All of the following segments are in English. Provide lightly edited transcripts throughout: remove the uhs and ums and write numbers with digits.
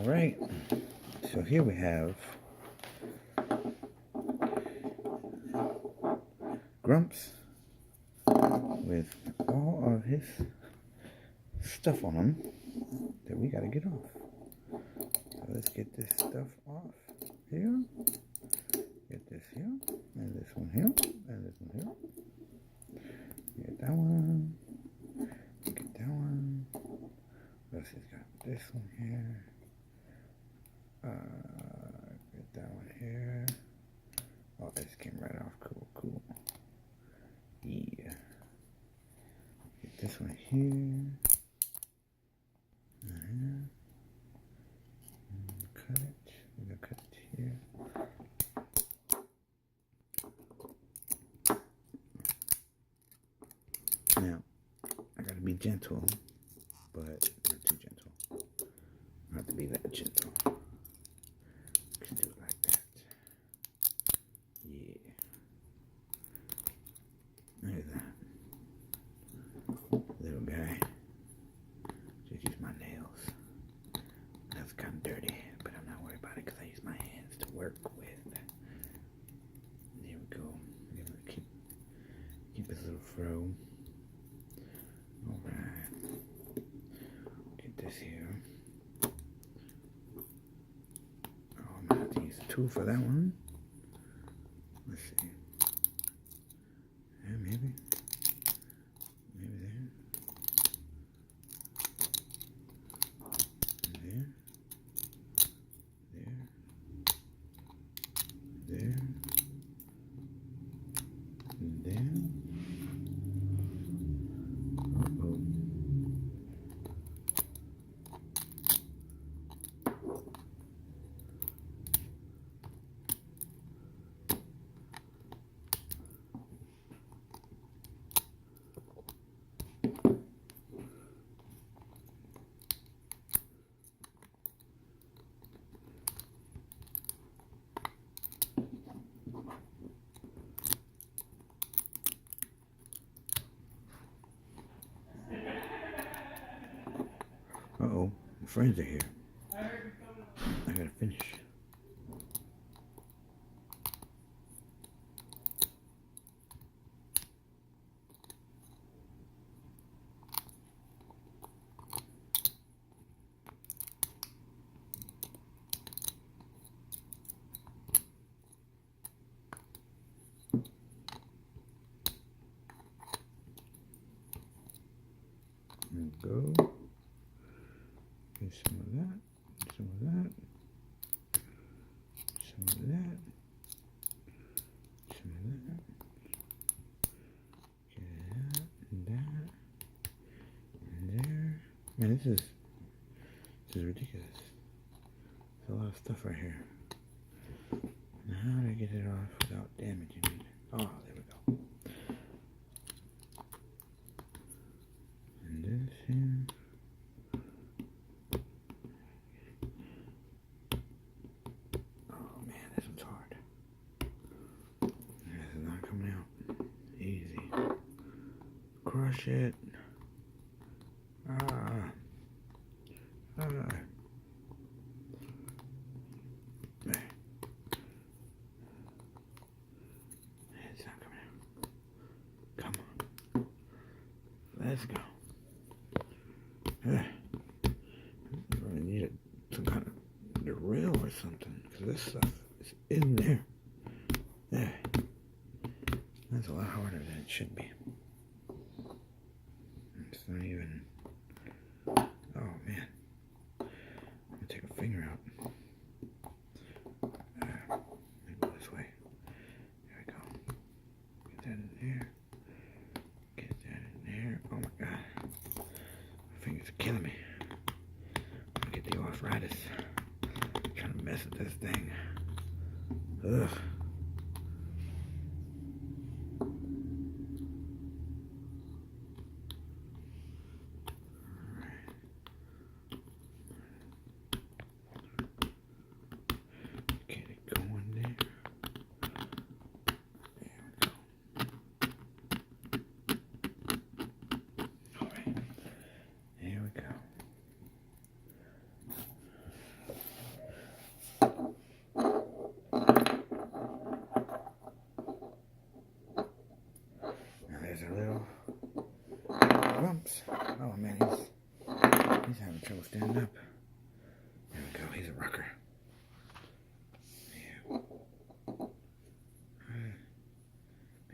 Alright, so here we have Grumps with all of his stuff on him that we gotta get off. So let's get this stuff off here. Get this here, and this one here, and this one here. Get that one. Get that one. Let's see, got this one here. Get that one here. Oh, this came right off. Cool, cool. Yeah. Get this one here. Cut it. We're gonna cut it here. Now, I gotta be gentle, but not too gentle. Not have to be that gentle. Just do it like that. Yeah. Look at that. Little guy. Just use my nails. That's kind of dirty, but I'm not worried about it because I use my hands to work with. There we go. Keep his little fro. Alright. Get this here. Oh, I'm gonna have to use a tool for that one. Let's see. Yeah, maybe. Maybe there. There. There. There. There. Uh-oh. Uh-oh, my friends are here. I gotta finish. There we go. Get some of that, some of that, some of that, some of that. Get that, and that, and there. Man, this is ridiculous. There's a lot of stuff right here. Now, how do I get it off without damaging it? Oh, there we go. And this here. Crush it. There. It's not coming out. Come on. Let's go. I really need some kind of drill or something, because this stuff is in there. There. That's a lot harder than it should be. It's not even. Oh man. I'm gonna take a finger out. Let me go this way. There we go. Get that in there. Get that in there. Oh my god. My fingers are killing me. I'm gonna get the arthritis. I'm trying to mess with this thing. Ugh.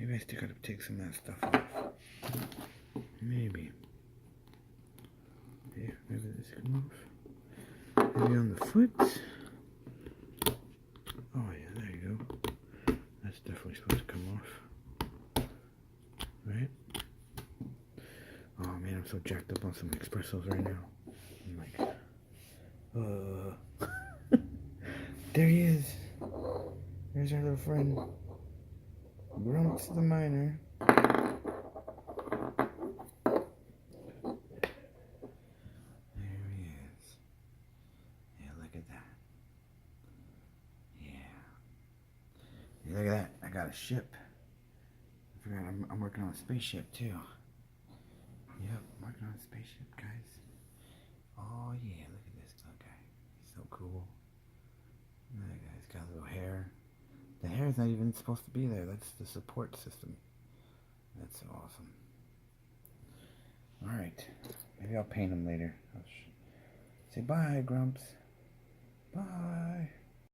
Maybe I still gotta take some of that stuff off. Maybe. Yeah, maybe this come off. Maybe on the foot. Oh yeah, there you go. That's definitely supposed to come off. Right? Oh man, I'm so jacked up on some espressos right now. I'm like, there he is. There's our little friend. Grumps the miner. There he is. Yeah, look at that. Yeah. Yeah, look at that. I got a ship. I forgot I'm working on a spaceship too. Yep, I'm working on a spaceship, guys. Oh yeah, look at this little guy. He's so cool. Look at that guy. He's got a little hair. The hair is not even supposed to be there. That's the support system. That's awesome. Alright. Maybe I'll paint him later. Say bye, Grumps. Bye.